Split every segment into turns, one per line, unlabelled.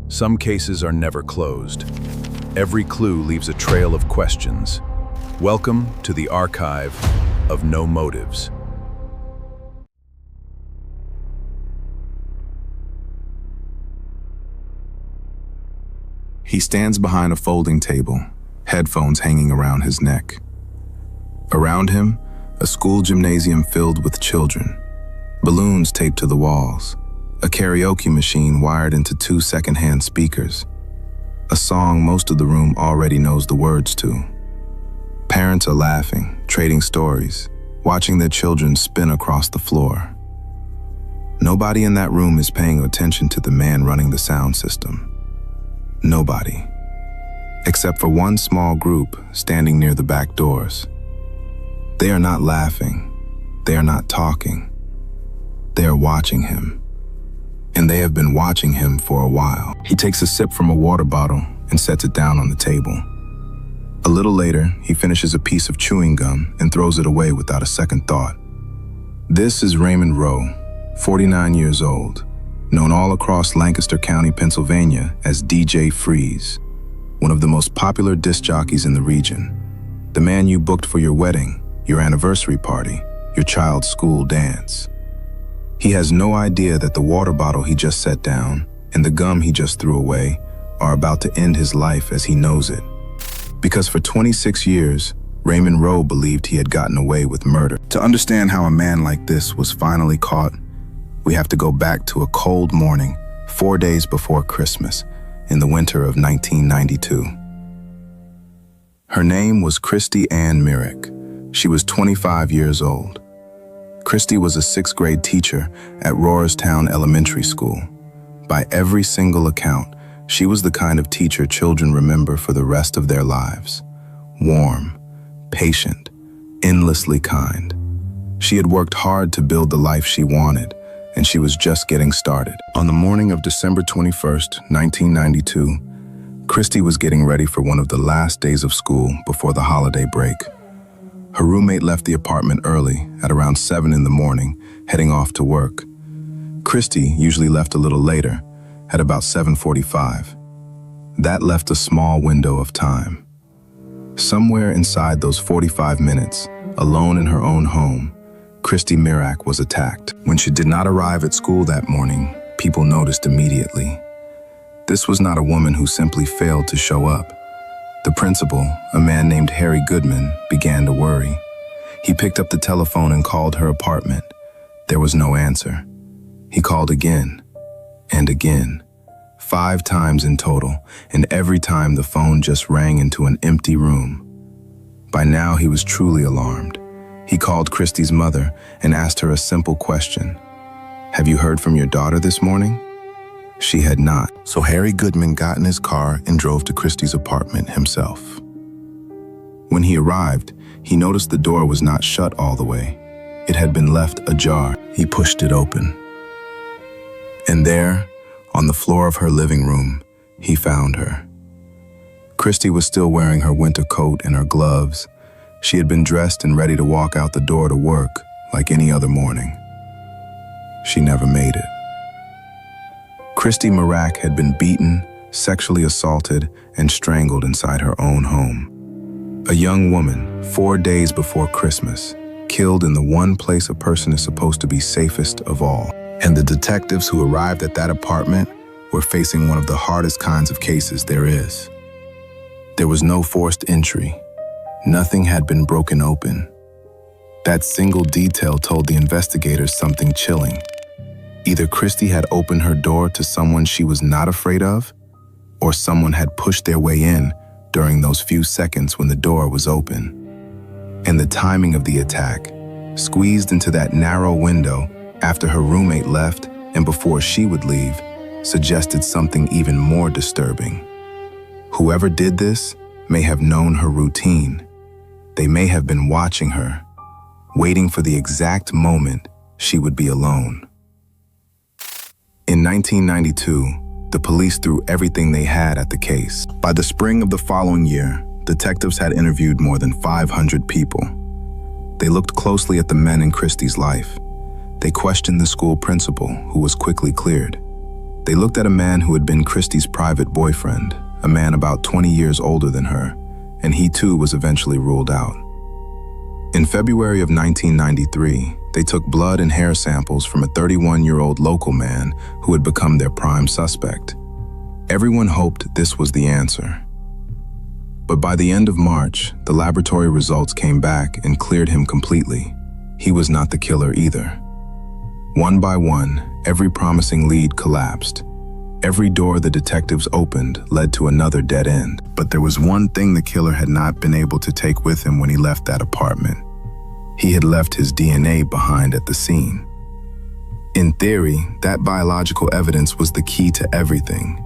Some cases are never closed. Every clue leaves a trail of questions. Welcome to the archive of no motives.
He stands behind a folding table, headphones hanging around his neck. Around him, a school gymnasium filled with children, balloons taped to the walls, a karaoke machine wired into 2 secondhand speakers, a song most of the room already knows the words to. Parents are laughing, trading stories, watching their children spin across the floor. Nobody in that room is paying attention to the man running the sound system. Nobody, except for one small group standing near the back doors. They are not laughing. They are not talking. They are watching him. And they have been watching him for a while. He takes a sip from a water bottle and sets it down on the table. A little later, he finishes a piece of chewing gum and throws it away without a second thought. This is Raymond Rowe, 49 years old, known all across Lancaster County, Pennsylvania as DJ Freeze, one of the most popular disc jockeys in the region. The man you booked for your wedding, your anniversary party, your child's school dance. He has no idea that the water bottle he just set down and the gum he just threw away are about to end his life as he knows it. Because for 26 years, Raymond Rowe believed he had gotten away with murder. To understand how a man like this was finally caught, we have to go back to a cold morning, 4 days before Christmas, in the winter of 1992. Her name was Christy Mirack. She was 25 years old. Christy was a 6th grade teacher at Rohrerstown Elementary School. By every single account, she was the kind of teacher children remember for the rest of their lives. Warm, patient, endlessly kind. She had worked hard to build the life she wanted, and she was just getting started. On the morning of December 21st, 1992, Christy was getting ready for one of the last days of school before the holiday break. Her roommate left the apartment early, at around 7 in the morning, heading off to work. Christy usually left a little later, at about 7:45. That left a small window of time. Somewhere inside those 45 minutes, alone in her own home, Christy Mirack was attacked. When she did not arrive at school that morning, people noticed immediately. This was not a woman who simply failed to show up. The principal, a man named Harry Goodman, began to worry. He picked up the telephone and called her apartment. There was no answer. He called again and again, 5 times in total, and every time the phone just rang into an empty room. By now, he was truly alarmed. He called Christy's mother and asked her a simple question. "Have you heard from your daughter this morning?" She had not. So Harry Goodman got in his car and drove to Christy's apartment himself. When he arrived, he noticed the door was not shut all the way. It had been left ajar. He pushed it open. And there, on the floor of her living room, he found her. Christy was still wearing her winter coat and her gloves. She had been dressed and ready to walk out the door to work like any other morning. She never made it. Christy Mirack had been beaten, sexually assaulted, and strangled inside her own home. A young woman, 4 days before Christmas, killed in the one place a person is supposed to be safest of all. And the detectives who arrived at that apartment were facing one of the hardest kinds of cases there is. There was no forced entry. Nothing had been broken open. That single detail told the investigators something chilling. Either Christy had opened her door to someone she was not afraid of, or someone had pushed their way in during those few seconds when the door was open. And the timing of the attack, squeezed into that narrow window after her roommate left and before she would leave, suggested something even more disturbing. Whoever did this may have known her routine. They may have been watching her, waiting for the exact moment she would be alone. In 1992, the police threw everything they had at the case. By the spring of the following year, detectives had interviewed more than 500 people. They looked closely at the men in Christy's life. They questioned the school principal, who was quickly cleared. They looked at a man who had been Christy's private boyfriend, a man about 20 years older than her, and he too was eventually ruled out. In February of 1993, they took blood and hair samples from a 31-year-old local man who had become their prime suspect. Everyone hoped this was the answer. But by the end of March, the laboratory results came back and cleared him completely. He was not the killer either. One by one, every promising lead collapsed. Every door the detectives opened led to another dead end. But there was one thing the killer had not been able to take with him when he left that apartment. He had left his DNA behind at the scene. In theory, that biological evidence was the key to everything.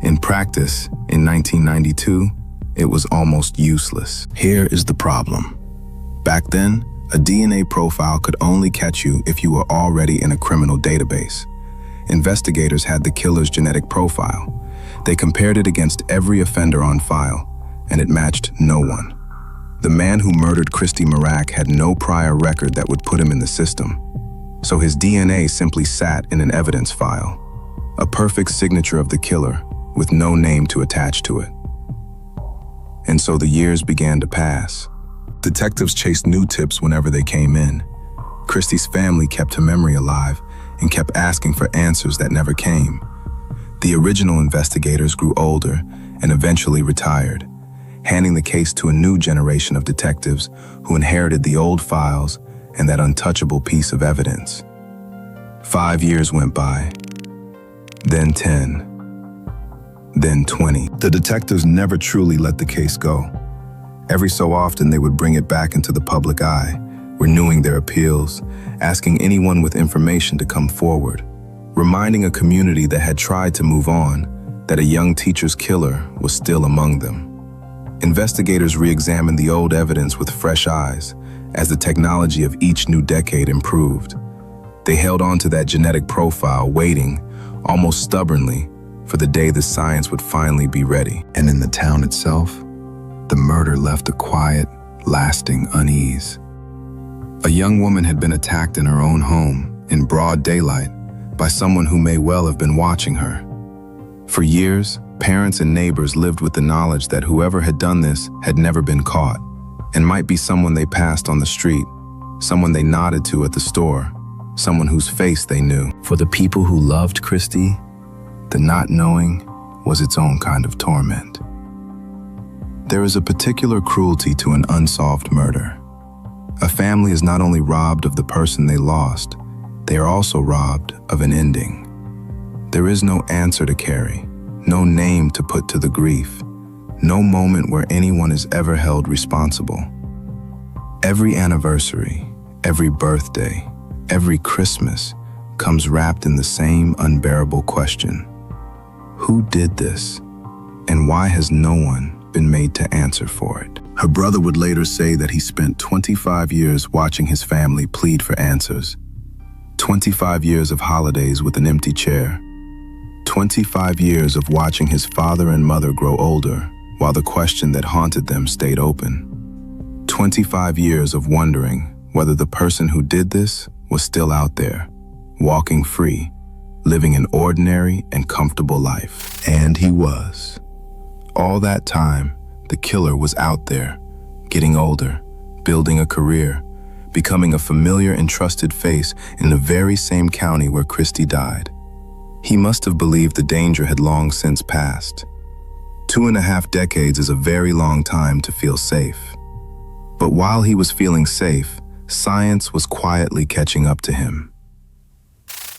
In practice, in 1992, it was almost useless. Here is the problem. Back then, a DNA profile could only catch you if you were already in a criminal database. Investigators had the killer's genetic profile. They compared it against every offender on file, and it matched no one. The man who murdered Christy Mirack had no prior record that would put him in the system, so his DNA simply sat in an evidence file, a perfect signature of the killer with no name to attach to it. And so the years began to pass. Detectives chased new tips whenever they came in. Christy's family kept her memory alive and kept asking for answers that never came. The original investigators grew older and eventually retired, handing the case to a new generation of detectives who inherited the old files and that untouchable piece of evidence. 5 years went by, then 10, then 20. The detectives never truly let the case go. Every so often they would bring it back into the public eye, renewing their appeals, asking anyone with information to come forward, reminding a community that had tried to move on that a young teacher's killer was still among them. Investigators re-examined the old evidence with fresh eyes as the technology of each new decade improved. They held on to that genetic profile, waiting, almost stubbornly, for the day the science would finally be ready. And in the town itself, the murder left a quiet, lasting unease. A young woman had been attacked in her own home, in broad daylight, by someone who may well have been watching her. For years, parents and neighbors lived with the knowledge that whoever had done this had never been caught, and might be someone they passed on the street, someone they nodded to at the store, someone whose face they knew. For the people who loved Christy, the not knowing was its own kind of torment. There is a particular cruelty to an unsolved murder. A family is not only robbed of the person they lost, they are also robbed of an ending. There is no answer to carry, no name to put to the grief, no moment where anyone is ever held responsible. Every anniversary, every birthday, every Christmas comes wrapped in the same unbearable question. Who did this? And why has no one been made to answer for it? Her brother would later say that he spent 25 years watching his family plead for answers. 25 years of holidays with an empty chair. 25 years of watching his father and mother grow older while the question that haunted them stayed open. 25 years of wondering whether the person who did this was still out there, walking free, living an ordinary and comfortable life. And he was. All that time, the killer was out there, getting older, building a career, becoming a familiar and trusted face in the very same county where Christy died. He must have believed the danger had long since passed. 2.5 decades is a very long time to feel safe. But while he was feeling safe, science was quietly catching up to him.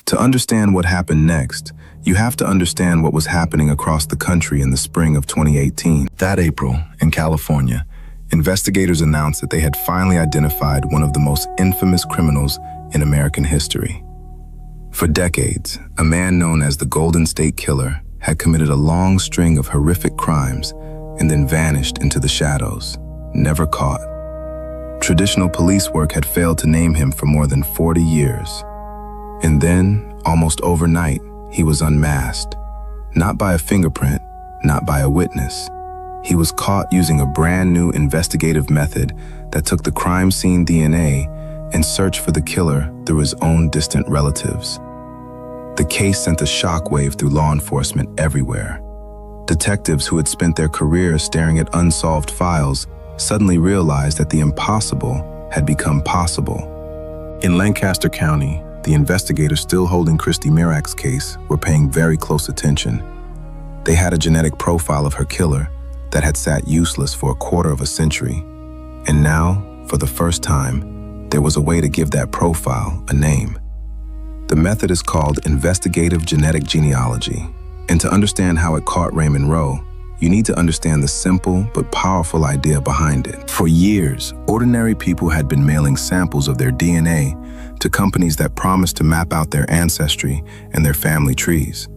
To understand what happened next, you have to understand what was happening across the country in the spring of 2018. That April, in California, investigators announced that they had finally identified one of the most infamous criminals in American history. For decades, a man known as the Golden State Killer had committed a long string of horrific crimes and then vanished into the shadows, never caught. Traditional police work had failed to name him for more than 40 years. And then, almost overnight, he was unmasked. Not by a fingerprint, not by a witness. He was caught using a brand new investigative method that took the crime scene DNA and searched for the killer through his own distant relatives. The case sent a shockwave through law enforcement everywhere. Detectives who had spent their careers staring at unsolved files suddenly realized that the impossible had become possible. In Lancaster County, the investigators still holding Christy Mirack's case were paying very close attention. They had a genetic profile of her killer that had sat useless for a quarter of a century. And now, for the first time, there was a way to give that profile a name. The method is called investigative genetic genealogy. And to understand how it caught Raymond Rowe, you need to understand the simple but powerful idea behind it. For years, ordinary people had been mailing samples of their DNA to companies that promised to map out their ancestry and their family trees.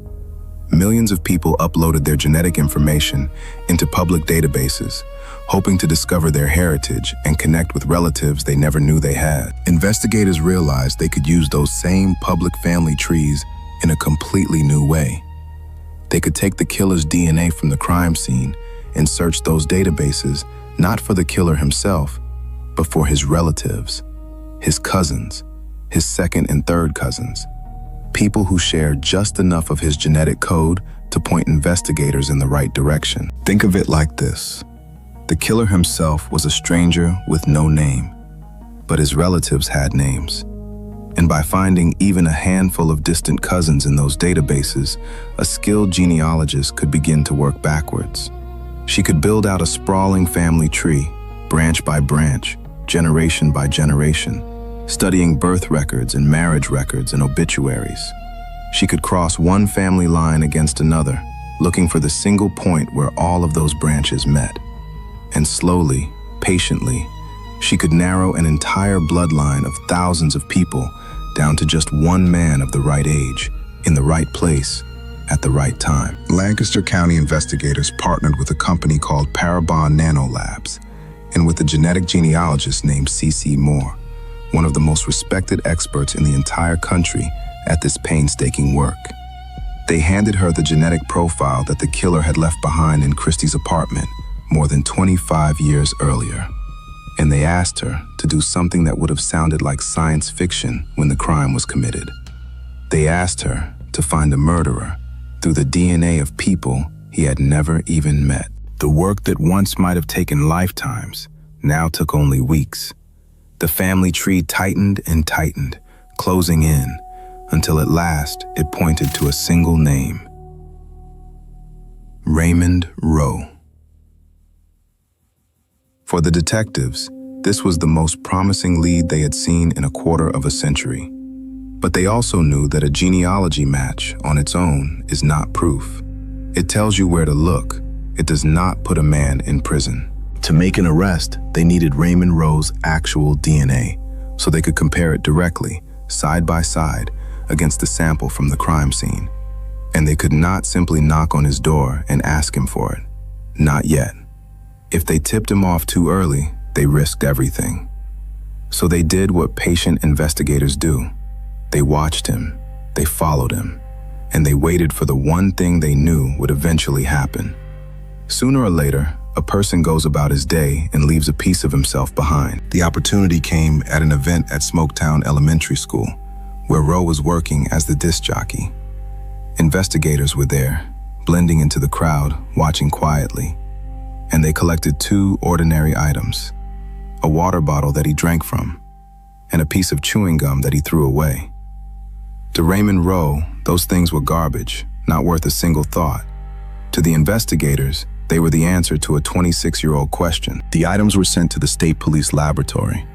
Millions of people uploaded their genetic information into public databases, hoping to discover their heritage and connect with relatives they never knew they had. Investigators realized they could use those same public family trees in a completely new way. They could take the killer's DNA from the crime scene and search those databases not for the killer himself, but for his relatives, his cousins, his second and third cousins, people who share just enough of his genetic code to point investigators in the right direction. Think of it like this. The killer himself was a stranger with no name, but his relatives had names. And by finding even a handful of distant cousins in those databases, a skilled genealogist could begin to work backwards. She could build out a sprawling family tree, branch by branch, generation by generation, studying birth records and marriage records and obituaries. She could cross one family line against another, looking for the single point where all of those branches met. And slowly, patiently, she could narrow an entire bloodline of thousands of people down to just one man of the right age, in the right place, at the right time. Lancaster County investigators partnered with a company called Parabon Nanolabs and with a genetic genealogist named C.C. Moore, one of the most respected experts in the entire country at this painstaking work. They handed her the genetic profile that the killer had left behind in Christy's apartment more than 25 years earlier. And they asked her to do something that would have sounded like science fiction when the crime was committed. They asked her to find a murderer through the DNA of people he had never even met. The work that once might have taken lifetimes now took only weeks. The family tree tightened and tightened, closing in, until at last it pointed to a single name: Raymond Rowe. For the detectives, this was the most promising lead they had seen in a quarter of a century. But they also knew that a genealogy match on its own is not proof. It tells you where to look. It does not put a man in prison. To make an arrest, they needed Raymond Rowe's actual DNA, so they could compare it directly, side by side, against the sample from the crime scene. And they could not simply knock on his door and ask him for it. Not yet. If they tipped him off too early, they risked everything. So they did what patient investigators do. They watched him, they followed him, and they waited for the one thing they knew would eventually happen. Sooner or later, a person goes about his day and leaves a piece of himself behind. The opportunity came at an event at Smoketown Elementary School, where Rowe was working as the disc jockey. Investigators were there, blending into the crowd, watching quietly. And they collected two ordinary items: a water bottle that he drank from, and a piece of chewing gum that he threw away. To Raymond Rowe, those things were garbage, not worth a single thought. To the investigators, they were the answer to a 26-year-old question. The items were sent to the state police laboratory.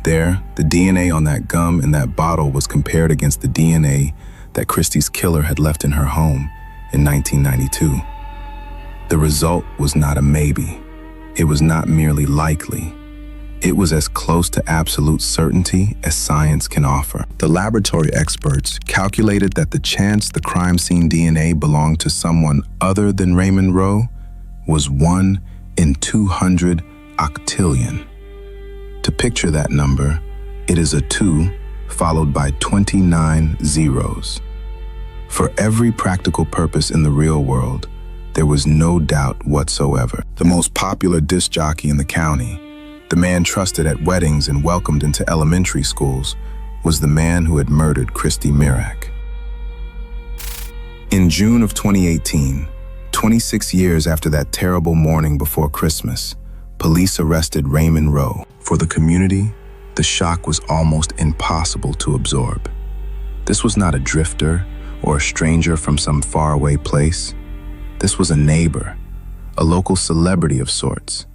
There, the DNA on that gum and that bottle was compared against the DNA that Christy's killer had left in her home in 1992. The result was not a maybe. It was not merely likely. It was as close to absolute certainty as science can offer. The laboratory experts calculated that the chance the crime scene DNA belonged to someone other than Raymond Rowe was 1 in 200 octillion. To picture that number, it is a 2 followed by 29 zeros. For every practical purpose in the real world, there was no doubt whatsoever. The most popular disc jockey in the county, the man trusted at weddings and welcomed into elementary schools, was the man who had murdered Christy Mirack. In June of 2018, 26 years after that terrible morning before Christmas, police arrested Raymond Rowe. For the community, the shock was almost impossible to absorb. This was not a drifter or a stranger from some faraway place. This was a neighbor, a local celebrity of sorts,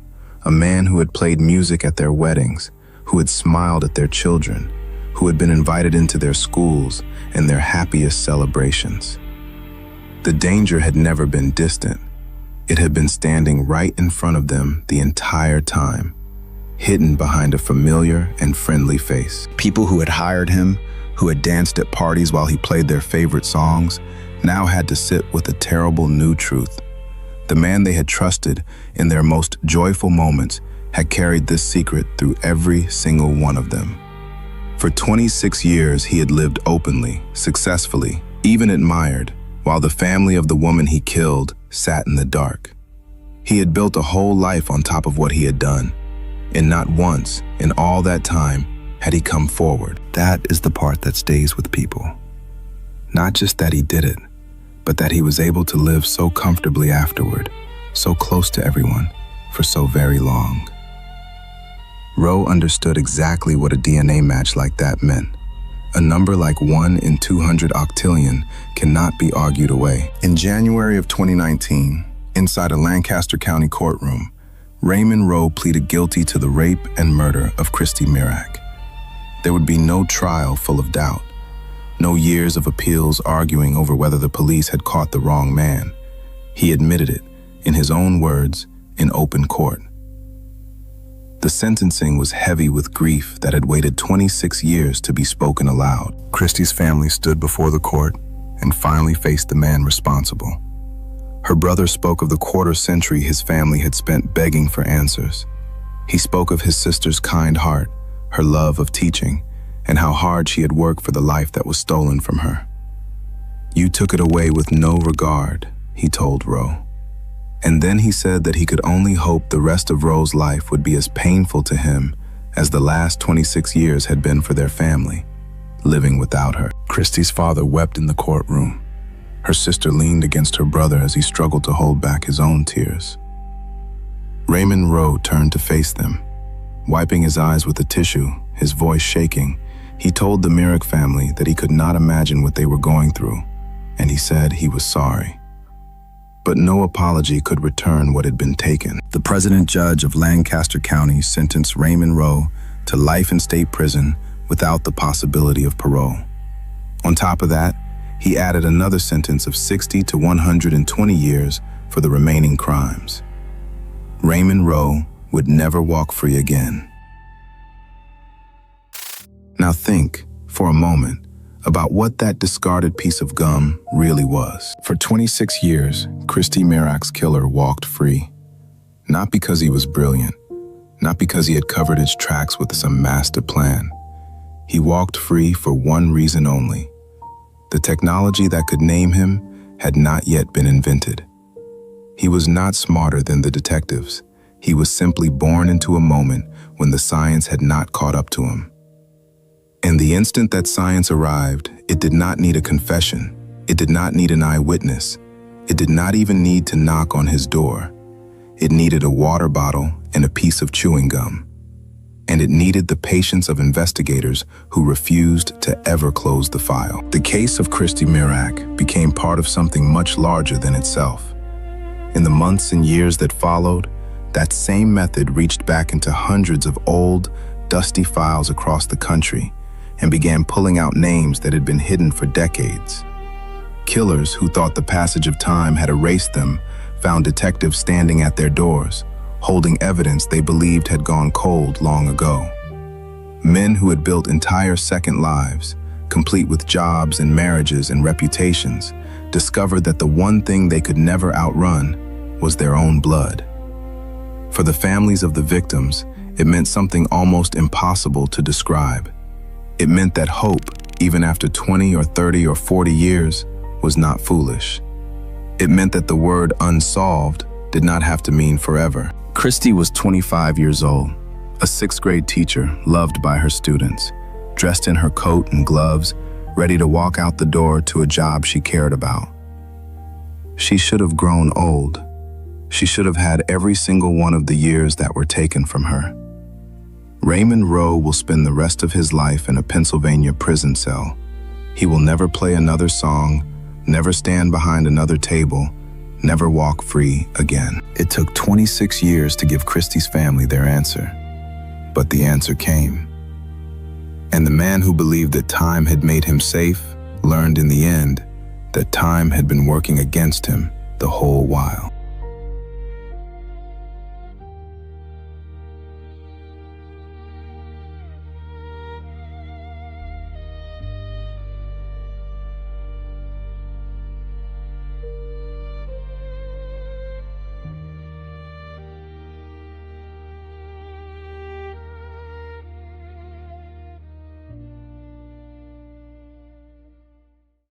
a man who had played music at their weddings, who had smiled at their children, who had been invited into their schools and their happiest celebrations. The danger had never been distant. It had been standing right in front of them the entire time, hidden behind a familiar and friendly face. People who had hired him, who had danced at parties while he played their favorite songs, now had to sit with a terrible new truth. The man they had trusted in their most joyful moments had carried this secret through every single one of them. For 26 years, he had lived openly, successfully, even admired, while the family of the woman he killed sat in the dark. He had built a whole life on top of what he had done, and not once in all that time had he come forward. That is the part that stays with people. Not just that he did it, but that he was able to live so comfortably afterward, so close to everyone, for so very long. Rowe understood exactly what a DNA match like that meant. A number like 1 in 200 octillion cannot be argued away. In January of 2019, inside a Lancaster County courtroom, Raymond Rowe pleaded guilty to the rape and murder of Christy Mirack. There would be no trial full of doubt, no years of appeals arguing over whether the police had caught the wrong man. He admitted it, in his own words, in open court. The sentencing was heavy with grief that had waited 26 years to be spoken aloud. Christy's family stood before the court and finally faced the man responsible. Her brother spoke of the quarter-century his family had spent begging for answers. He spoke of his sister's kind heart, her love of teaching, and how hard she had worked for the life that was stolen from her. "You took it away with no regard," he told Rowe. And then he said that he could only hope the rest of Rowe's life would be as painful to him as the last 26 years had been for their family, living without her. Christy's father wept in the courtroom. Her sister leaned against her brother as he struggled to hold back his own tears. Raymond Rowe turned to face them. Wiping his eyes with a tissue, his voice shaking, he told the Mirack family that he could not imagine what they were going through, and he said he was sorry. But no apology could return what had been taken. The president judge of Lancaster County sentenced Raymond Rowe to life in state prison without the possibility of parole. On top of that, he added another sentence of 60 to 120 years for the remaining crimes. Raymond Rowe would never walk free again. Now think, for a moment, about what that discarded piece of gum really was. For 26 years, Christy Mirack's killer walked free. Not because he was brilliant, not because he had covered his tracks with some master plan. He walked free for one reason only. The technology that could name him had not yet been invented. He was not smarter than the detectives. He was simply born into a moment when the science had not caught up to him. And the instant that science arrived, it did not need a confession. It did not need an eyewitness. It did not even need to knock on his door. It needed a water bottle and a piece of chewing gum. And it needed the patience of investigators who refused to ever close the file. The case of Christy Mirack became part of something much larger than itself. In the months and years that followed, that same method reached back into hundreds of old, dusty files across the country and began pulling out names that had been hidden for decades. Killers who thought the passage of time had erased them found detectives standing at their doors, holding evidence they believed had gone cold long ago. Men who had built entire second lives, complete with jobs and marriages and reputations, discovered that the one thing they could never outrun was their own blood. For the families of the victims, it meant something almost impossible to describe. It meant that hope, even after 20 or 30 or 40 years, was not foolish. It meant that the word unsolved did not have to mean forever. Christy was 25 years old, a sixth-grade teacher loved by her students, dressed in her coat and gloves, ready to walk out the door to a job she cared about. She should have grown old. She should have had every single one of the years that were taken from her. Raymond Rowe will spend the rest of his life in a Pennsylvania prison cell. He will never play another song, never stand behind another table, never walk free again. It took 26 years to give Christy's family their answer, but the answer came. And the man who believed that time had made him safe learned in the end that time had been working against him the whole while.